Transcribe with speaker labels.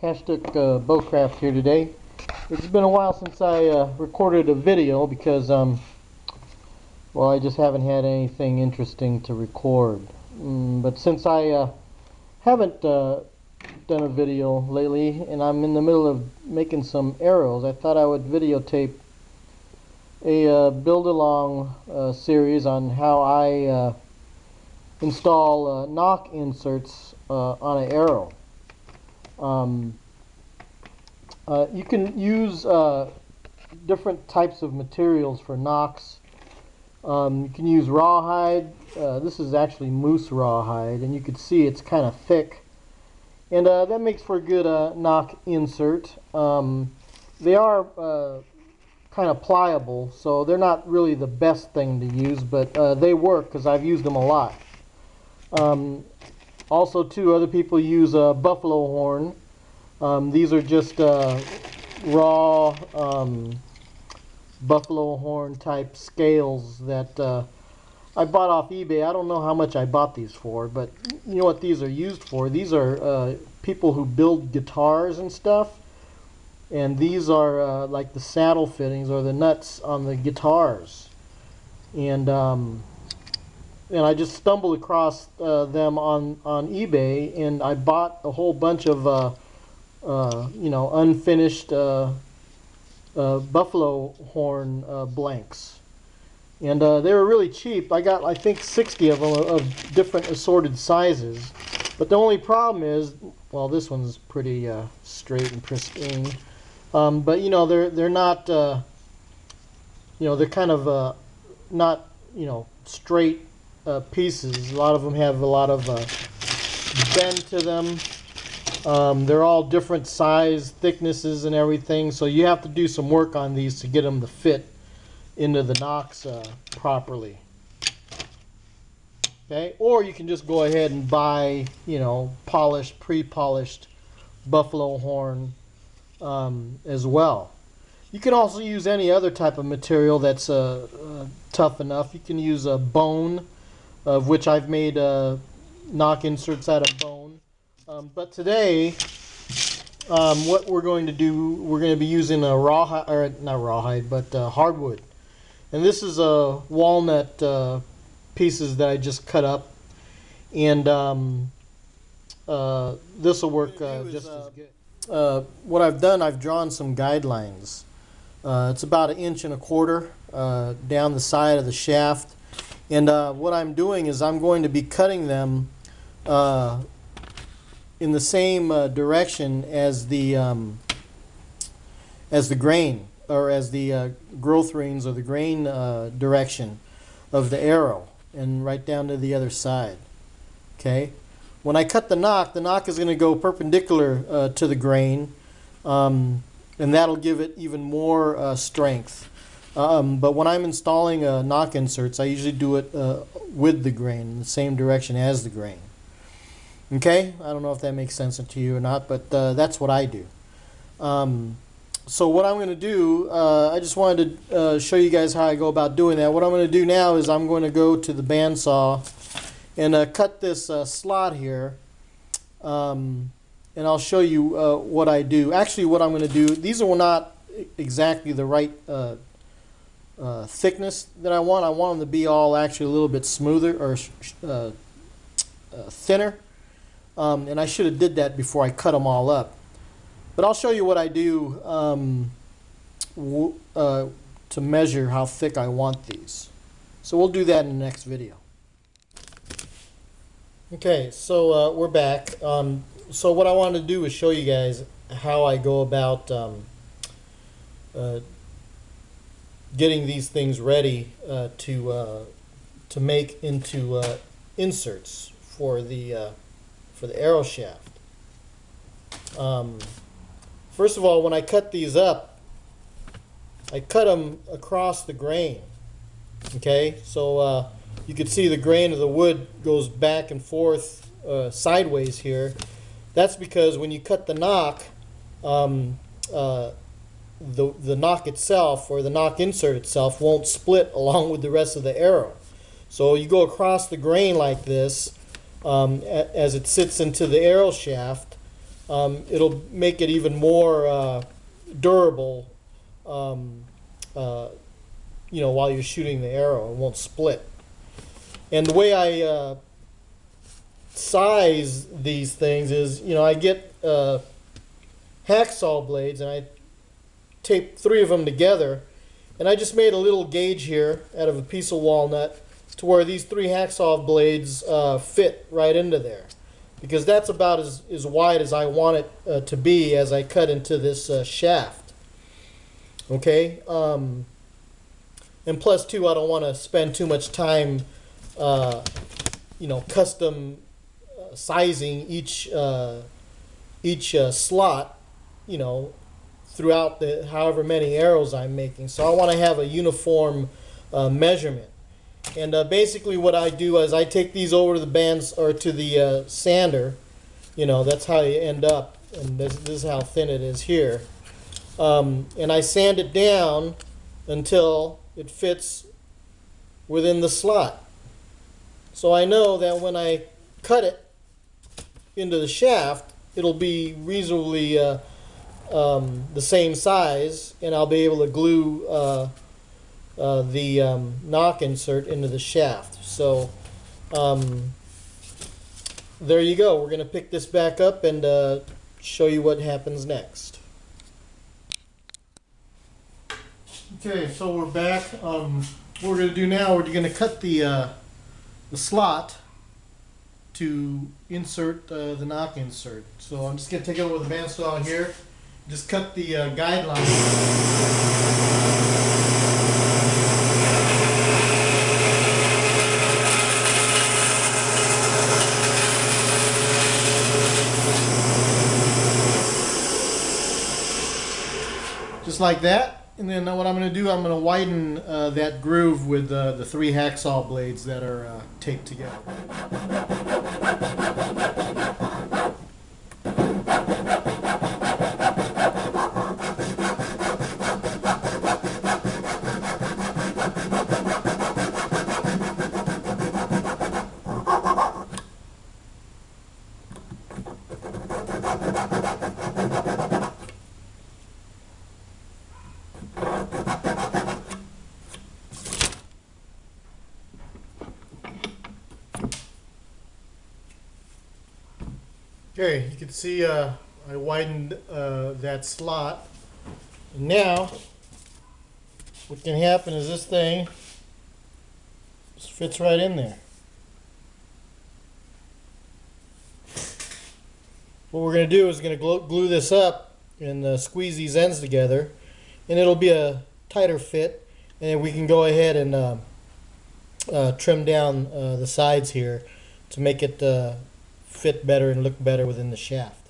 Speaker 1: Cashtook Bowcraft here today. It's been a while since I recorded a video because well, I just haven't had anything interesting to record. But since I haven't done a video lately and I'm in the middle of making some arrows, I thought I would videotape a build-along series on how I install nock inserts on an arrow. You can use different types of materials for nocks. You can use rawhide. This is actually moose rawhide, and you can see it's kind of thick, and that makes for a good nock insert. They are kind of pliable, so they're not really the best thing to use, but they work because I've used them a lot. Also, too, other people use buffalo horn. These are just raw buffalo horn type scales that I bought off eBay. I don't know how much I bought these for, but you know what these are used for? These are people who build guitars and stuff, and these are like the saddle fittings or the nuts on the guitars. And I just stumbled across them on eBay, and I bought a whole bunch of you know, unfinished buffalo horn blanks, and they were really cheap. I got, I think, 60 of them of different assorted sizes. But the only problem is, well, this one's pretty straight and pristine. But you know, they're not, you know, they're kind of not, you know, straight pieces. A lot of them have a lot of bend to them. They're all different size, thicknesses, and everything, so you have to do some work on these to get them to fit into the nocks properly. Okay, or you can just go ahead and buy, you know, polished, pre-polished buffalo horn as well. You can also use any other type of material that's tough enough. You can use a bone, of which I've made nock inserts out of bone. But today, what we're going to do, we're going to be using a rawhide, or not rawhide, but hardwood. And this is walnut pieces that I just cut up, and this will work just as good. What I've done, I've drawn some guidelines. It's about 1.25 inches down the side of the shaft, and what I'm doing is I'm going to be cutting them in the same direction as the grain, or as the growth rings, or the grain direction of the arrow, and right down to the other side. Okay, when I cut the nock is going to go perpendicular to the grain, and that'll give it even more strength. But when I'm installing nock inserts, I usually do it with the grain, in the same direction as the grain. Okay, I don't know if that makes sense to you or not, but that's what I do. So what I'm going to do, I just wanted to show you guys how I go about doing that. What I'm going to do now is I'm going to go to the bandsaw and cut this slot here, and I'll show you what I do. Actually, what I'm going to do, these are not exactly the right thickness that I want. I want them to be all actually a little bit smoother, or thinner. And I should have did that before I cut them all up. But I'll show you what I do to measure how thick I want these. So we'll do that in the next video. Okay, so we're back. So what I wanted to do is show you guys how I go about getting these things ready to make into inserts for the arrow shaft. First of all, when I cut these up, I cut them across the grain. Okay, so you can see the grain of the wood goes back and forth sideways here. That's because when you cut the nock, the nock itself, or the nock insert itself, won't split along with the rest of the arrow. So you go across the grain like this as it sits into the arrow shaft. it'll make it even more durable, um, uh, while you're shooting the arrow. It won't split. And the way I size these things is, I get hacksaw blades and I tape 3 of them together, and I just made a little gauge here out of a piece of walnut to where these 3 hacksaw blades fit right into there, because that's about as wide as I want it to be as I cut into this shaft. Okay, and plus too, I don't want to spend too much time custom sizing each slot, throughout the however many arrows I'm making. So I want to have a uniform measurement. And basically what I do is I take these over to the bands or to the sander. That's how you end up. And this is how thin it is here. And I sand it down until it fits within the slot. So I know that when I cut it into the shaft, it'll be reasonably the same size, and I'll be able to glue the nock insert into the shaft. So there you go. We're going to pick this back up and show you what happens next. Okay, so we're back. What we're going to do now, we're going to cut the slot to insert the nock insert. So I'm just going to take it over with a bandsaw here. Just cut the guideline. Just like that. And then what I'm going to do, I'm going to widen that groove with the 3 hacksaw blades that are taped together. Okay, you can see I widened that slot. And now, what can happen is this thing just fits right in there. What we're going to do is going to glue this up and squeeze these ends together, and it'll be a tighter fit, and we can go ahead and trim down the sides here to make it fit better and look better within the shaft.